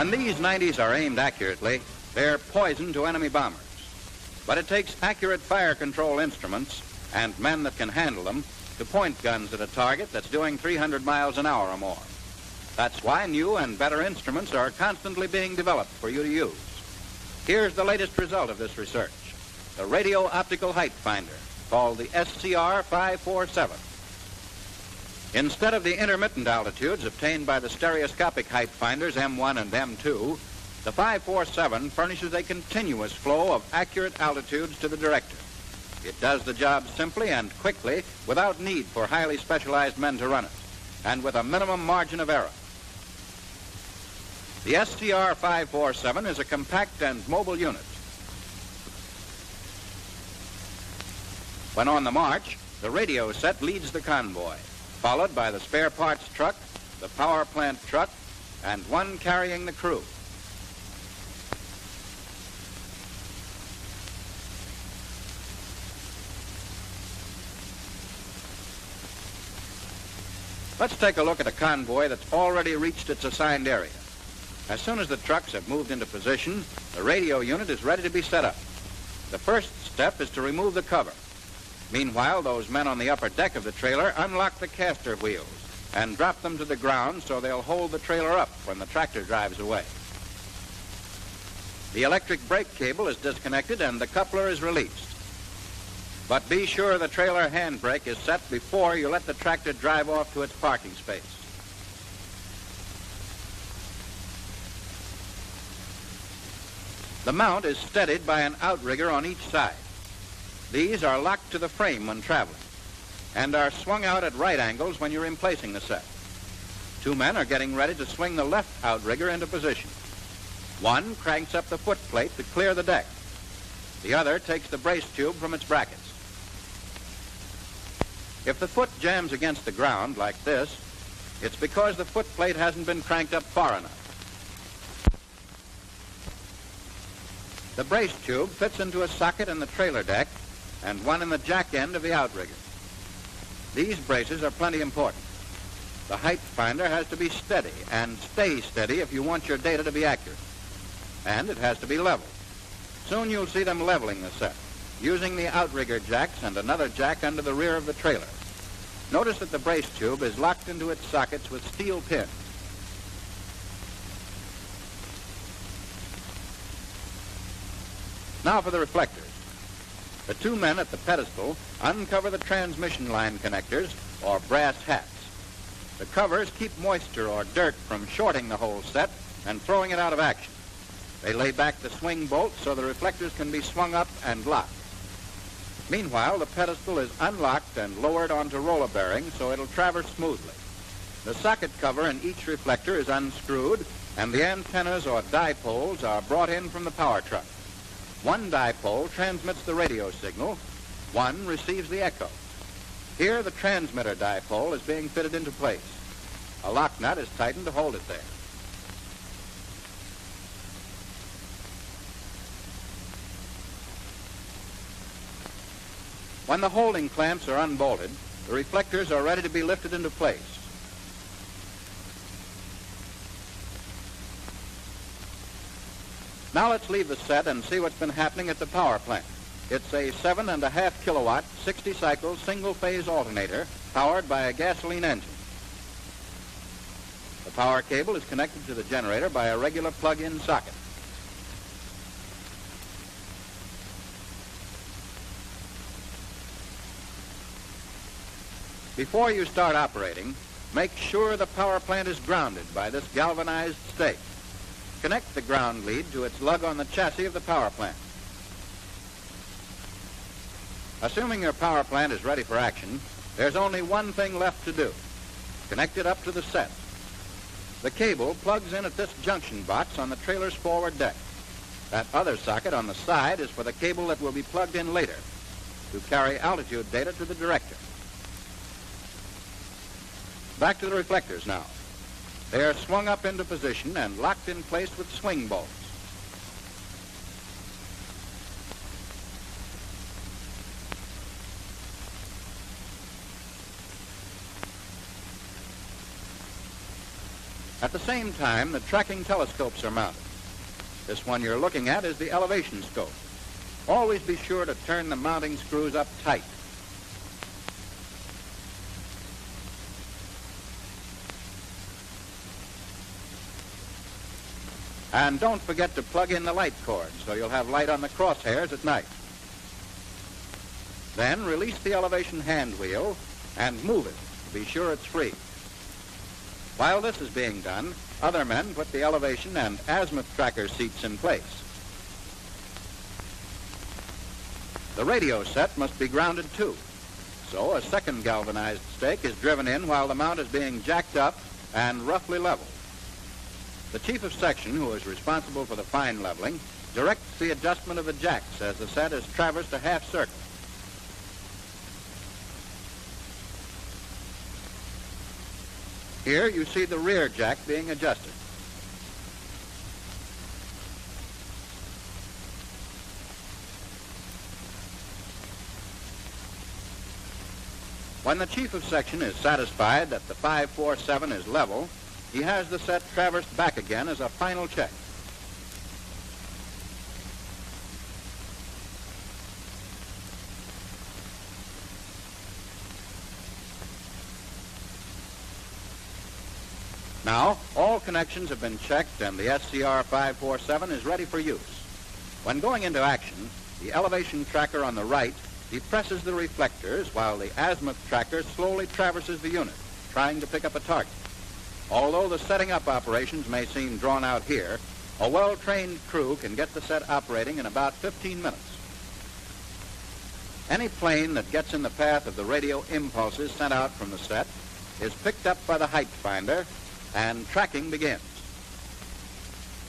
When these 90s are aimed accurately, they're poison to enemy bombers. But it takes accurate fire control instruments and men that can handle them to point guns at a target that's doing 300 miles an hour or more. That's why new and better instruments are constantly being developed for you to use. Here's the latest result of this research, the radio optical height finder, called the SCR-547. Instead of the intermittent altitudes obtained by the stereoscopic height finders M1 and M2, the 547 furnishes a continuous flow of accurate altitudes to the director. It does the job simply and quickly without need for highly specialized men to run it, and with a minimum margin of error. The SCR-547 is a compact and mobile unit. When on the march, the radio set leads the convoy, followed by the spare parts truck, the power plant truck, and one carrying the crew. Let's take a look at a convoy that's already reached its assigned area. As soon as the trucks have moved into position, the radio unit is ready to be set up. The first step is to remove the cover. Meanwhile, those men on the upper deck of the trailer unlock the caster wheels and drop them to the ground so they'll hold the trailer up when the tractor drives away. The electric brake cable is disconnected and the coupler is released. But be sure the trailer handbrake is set before you let the tractor drive off to its parking space. The mount is steadied by an outrigger on each side. These are locked to the frame when traveling and are swung out at right angles when you're replacing the set. Two men are getting ready to swing the left outrigger into position. One cranks up the foot plate to clear the deck. The other takes the brace tube from its brackets. If the foot jams against the ground like this, it's because the foot plate hasn't been cranked up far enough. The brace tube fits into a socket in the trailer deck and one in the jack end of the outrigger. These braces are plenty important. The height finder has to be steady and stay steady if you want your data to be accurate. And it has to be level. Soon you'll see them leveling the set, using the outrigger jacks and another jack under the rear of the trailer. Notice that the brace tube is locked into its sockets with steel pins. Now for the reflectors. The two men at the pedestal uncover the transmission line connectors, or brass hats. The covers keep moisture or dirt from shorting the whole set and throwing it out of action. They lay back the swing bolts so the reflectors can be swung up and locked. Meanwhile, the pedestal is unlocked and lowered onto roller bearings so it'll traverse smoothly. The socket cover in each reflector is unscrewed, and the antennas or dipoles are brought in from the power truck. One dipole transmits the radio signal, one receives the echo. Here, the transmitter dipole is being fitted into place. A lock nut is tightened to hold it there. When the holding clamps are unbolted, the reflectors are ready to be lifted into place. Now let's leave the set and see what's been happening at the power plant. It's a 7.5 kilowatt, 60 cycle single phase alternator powered by a gasoline engine. The power cable is connected to the generator by a regular plug-in socket. Before you start operating, make sure the power plant is grounded by this galvanized stake. Connect the ground lead to its lug on the chassis of the power plant. Assuming your power plant is ready for action, there's only one thing left to do. Connect it up to the set. The cable plugs in at this junction box on the trailer's forward deck. That other socket on the side is for the cable that will be plugged in later to carry altitude data to the director. Back to the reflectors now. They are swung up into position and locked in place with swing bolts. At the same time, the tracking telescopes are mounted. This one you're looking at is the elevation scope. Always be sure to turn the mounting screws up tight. And don't forget to plug in the light cord so you'll have light on the crosshairs at night. Then release the elevation hand wheel and move it to be sure it's free. While this is being done, other men put the elevation and azimuth tracker seats in place. The radio set must be grounded too, so a second galvanized stake is driven in while the mount is being jacked up and roughly leveled. The chief of section, who is responsible for the fine leveling, directs the adjustment of the jacks as the set is traversed a half circle. Here you see the rear jack being adjusted. When the chief of section is satisfied that the 547 is level, he has the set traversed back again as a final check. Now, all connections have been checked and the SCR-547 is ready for use. When going into action, the elevation tracker on the right depresses the reflectors while the azimuth tracker slowly traverses the unit, trying to pick up a target. Although the setting up operations may seem drawn out here, a well-trained crew can get the set operating in about 15 minutes. Any plane that gets in the path of the radio impulses sent out from the set is picked up by the height finder and tracking begins.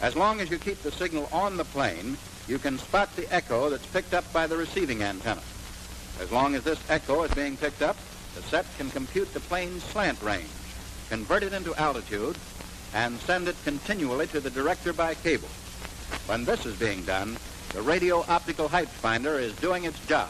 As long as you keep the signal on the plane, you can spot the echo that's picked up by the receiving antenna. As long as this echo is being picked up, the set can compute the plane's slant range, convert it into altitude, and send it continually to the director by cable. When this is being done, the radio optical height finder is doing its job.